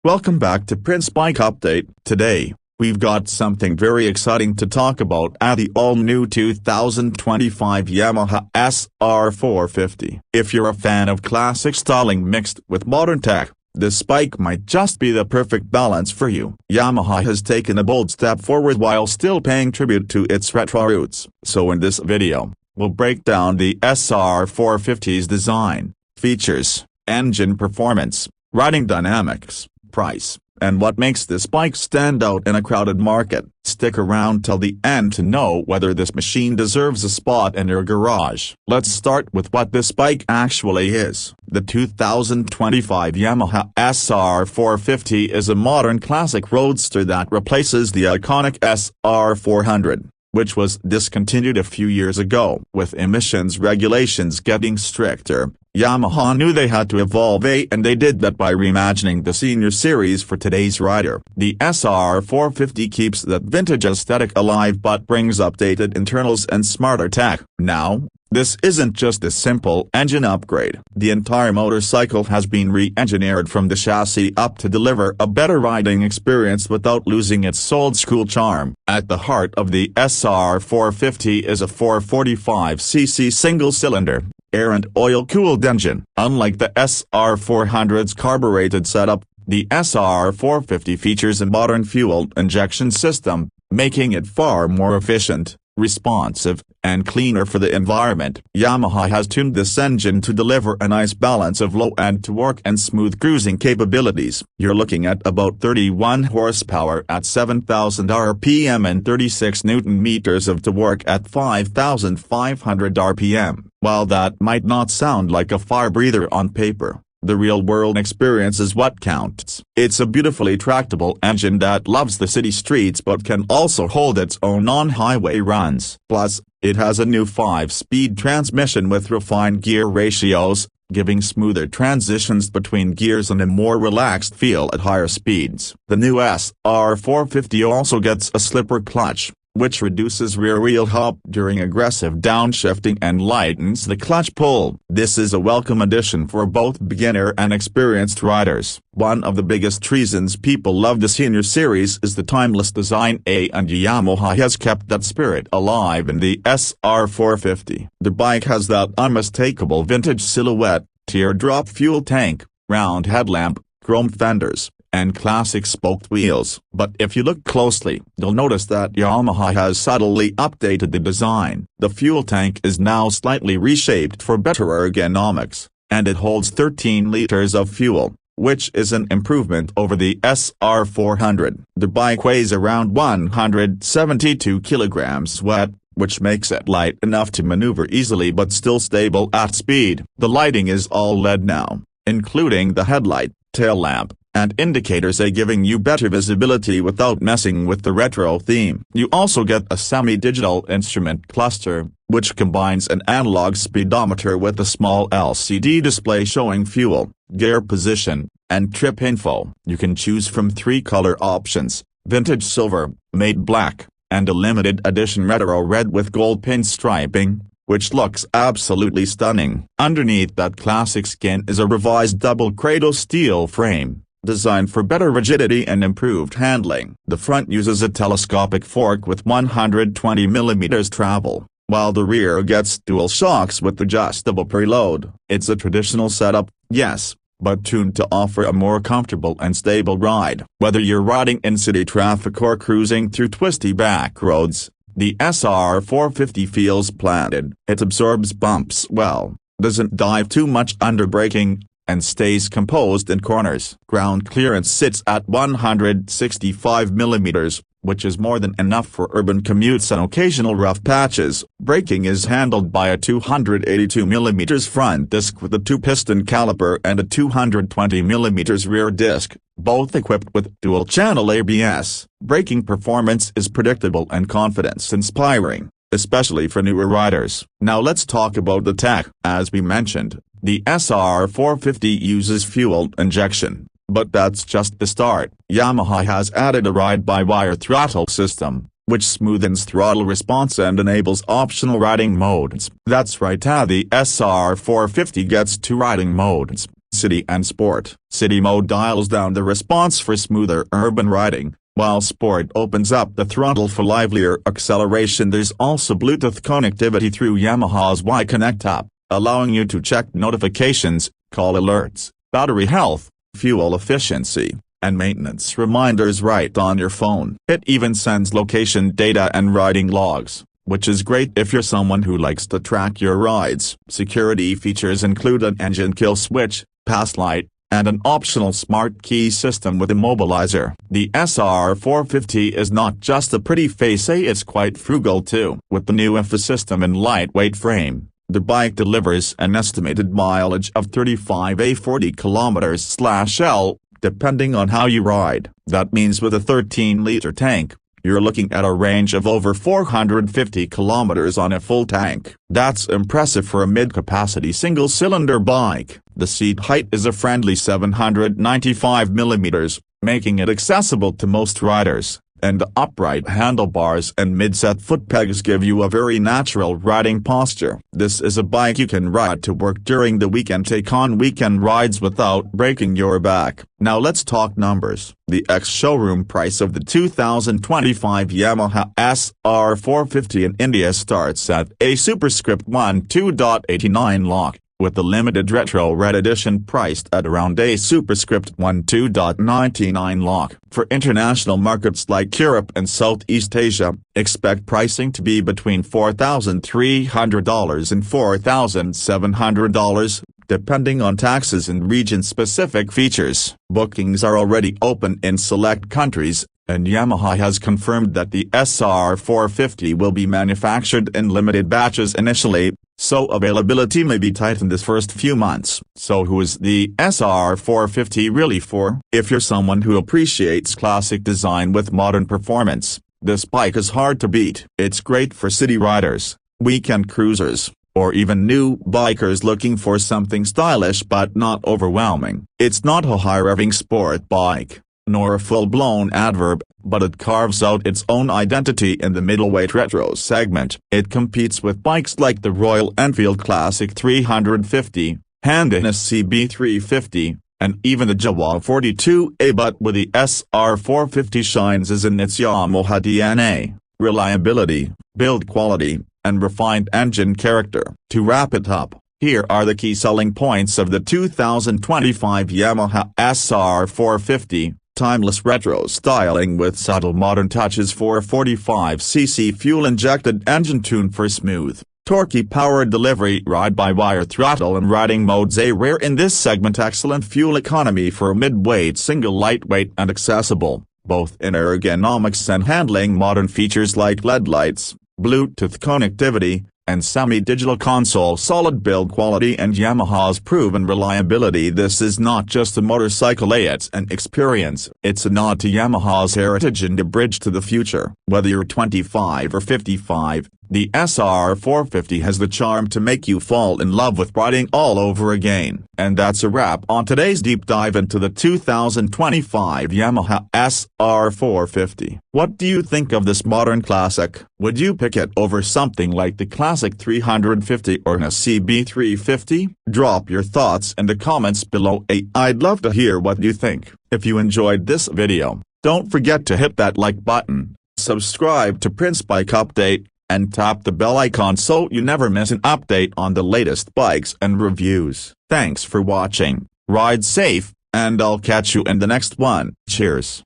Welcome back to Prince Bike Update. Today, we've got something very exciting to talk about at the all-new 2025 Yamaha SR450. If you're a fan of classic styling mixed with modern tech, this bike might just be the perfect balance for you. Yamaha has taken a bold step forward while still paying tribute to its retro roots. So in this video, we'll break down the SR450's design, features, engine performance, riding dynamics, price, and what makes this bike stand out in a crowded market. Stick around till the end to know whether this machine deserves a spot in your garage. Let's start with what this bike actually is. The 2025 Yamaha SR450 is a modern classic roadster that replaces the iconic SR400, which was discontinued a few years ago. With emissions regulations getting stricter, Yamaha knew they had to evolve, and they did that by reimagining the senior series for today's rider. The SR450 keeps that vintage aesthetic alive but brings updated internals and smarter tech. Now, this isn't just a simple engine upgrade. The entire motorcycle has been re-engineered from the chassis up to deliver a better riding experience without losing its old-school charm. At the heart of the SR450 is a 445cc single-cylinder, air and oil-cooled engine. Unlike the SR400's carbureted setup, the SR450 features a modern fuel injection system, making it far more efficient, responsive, and cleaner for the environment. Yamaha has tuned this engine to deliver a nice balance of low-end torque and smooth cruising capabilities. You're looking at about 31 horsepower at 7,000 RPM and 36 Nm of torque at 5,500 RPM. While that might not sound like a fire breather on paper, the real-world experience is what counts. It's a beautifully tractable engine that loves the city streets but can also hold its own on highway runs. Plus, it has a new 5-speed transmission with refined gear ratios, giving smoother transitions between gears and a more relaxed feel at higher speeds. The new SR450 also gets a slipper clutch, which reduces rear wheel hop during aggressive downshifting and lightens the clutch pull. This is a welcome addition for both beginner and experienced riders. One of the biggest reasons people love the senior series is the timeless design, and Yamaha has kept that spirit alive in the SR450. The bike has that unmistakable vintage silhouette, teardrop fuel tank, round headlamp, chrome fenders, and classic spoked wheels. But if you look closely, you'll notice that Yamaha has subtly updated the design. The fuel tank is now slightly reshaped for better ergonomics, and it holds 13 liters of fuel, which is an improvement over the SR400. The bike weighs around 172 kilograms wet, which makes it light enough to maneuver easily but still stable at speed. The lighting is all LED now, including the headlight, tail lamp, and indicators, giving you better visibility without messing with the retro theme. You also get a semi-digital instrument cluster, which combines an analog speedometer with a small LCD display showing fuel, gear position, and trip info. You can choose from 3 color options: vintage silver, matte black, and a limited edition retro red with gold pinstriping, which looks absolutely stunning. Underneath that classic skin is a revised double cradle steel frame, designed for better rigidity and improved handling. The front uses a telescopic fork with 120 mm travel, while the rear gets dual shocks with adjustable preload. It's a traditional setup, yes, but tuned to offer a more comfortable and stable ride. Whether you're riding in city traffic or cruising through twisty back roads, the SR450 feels planted. It absorbs bumps well, doesn't dive too much under braking, and stays composed in corners. Ground clearance sits at 165 mm, which is more than enough for urban commutes and occasional rough patches. Braking is handled by a 282 mm front disc with a 2-piston caliper and a 220 mm rear disc, both equipped with dual-channel ABS. Braking performance is predictable and confidence-inspiring, especially for newer riders. Now let's talk about the tech. As we mentioned, the SR450 uses fuel injection, but that's just the start. Yamaha has added a ride-by-wire throttle system, which smoothens throttle response and enables optional riding modes. That's right, the SR450 gets 2 riding modes: City and Sport. City mode dials down the response for smoother urban riding, while Sport opens up the throttle for livelier acceleration. There's also Bluetooth connectivity through Yamaha's Y-Connect app, allowing you to check notifications, call alerts, battery health, fuel efficiency, and maintenance reminders right on your phone. It even sends location data and riding logs, which is great if you're someone who likes to track your rides. Security features include an engine kill switch, pass light, and an optional smart key system with immobilizer. The SR450 is not just a pretty face, it's quite frugal too. With the new IFA system and lightweight frame, the bike delivers an estimated mileage of 35–40 km/L, depending on how you ride. That means with a 13-liter tank, you're looking at a range of over 450 kilometers on a full tank. That's impressive for a mid-capacity single-cylinder bike. The seat height is a friendly 795 millimeters, making it accessible to most riders, and the upright handlebars and mid-set foot pegs give you a very natural riding posture. This is a bike you can ride to work during the week and take on weekend rides without breaking your back. Now let's talk numbers. The ex-showroom price of the 2025 Yamaha SR450 in India starts at a superscript 12.89 lakh, with the limited retro red edition priced at around a superscript 12.99 lakh. For international markets like Europe and Southeast Asia, expect pricing to be between $4,300 and $4,700, depending on taxes and region-specific features. Bookings are already open in select countries, and Yamaha has confirmed that the SR450 will be manufactured in limited batches initially, so availability may be tight in this first few months. So who is the SR450 really for? If you're someone who appreciates classic design with modern performance, this bike is hard to beat. It's great for city riders, weekend cruisers, or even new bikers looking for something stylish but not overwhelming. It's not a high-revving sport bike, nor a full-blown adverb, but it carves out its own identity in the middleweight retro segment. It competes with bikes like the Royal Enfield Classic 350, Honda CB350, and even the Jawa 42A. But with the SR450 shines is in its Yamaha DNA, reliability, build quality, and refined engine character. To wrap it up, here are the key selling points of the 2025 Yamaha SR450. Timeless retro styling with subtle modern touches. 445cc fuel-injected engine tuned for smooth, torquey power delivery. Ride-by-wire throttle and riding modes a rare in this segment. Excellent fuel economy for a mid-weight single, lightweight and accessible, both in ergonomics and handling. Modern features like LED lights, Bluetooth connectivity, and semi-digital console. Solid build quality and Yamaha's proven reliability. This is not just a motorcycle, it's an experience. It's a nod to Yamaha's heritage and a bridge to the future. Whether you're 25 or 55, the SR450 has the charm to make you fall in love with riding all over again. And that's a wrap on today's deep dive into the 2025 Yamaha SR450. What do you think of this modern classic? Would you pick it over something like the Classic 350 or a CB350? Drop your thoughts in the comments below. I'd love to hear what you think. If you enjoyed this video, don't forget to hit that like button, subscribe to Prince Bike Update, and tap the bell icon so you never miss an update on the latest bikes and reviews. Thanks for watching, ride safe, and I'll catch you in the next one. Cheers.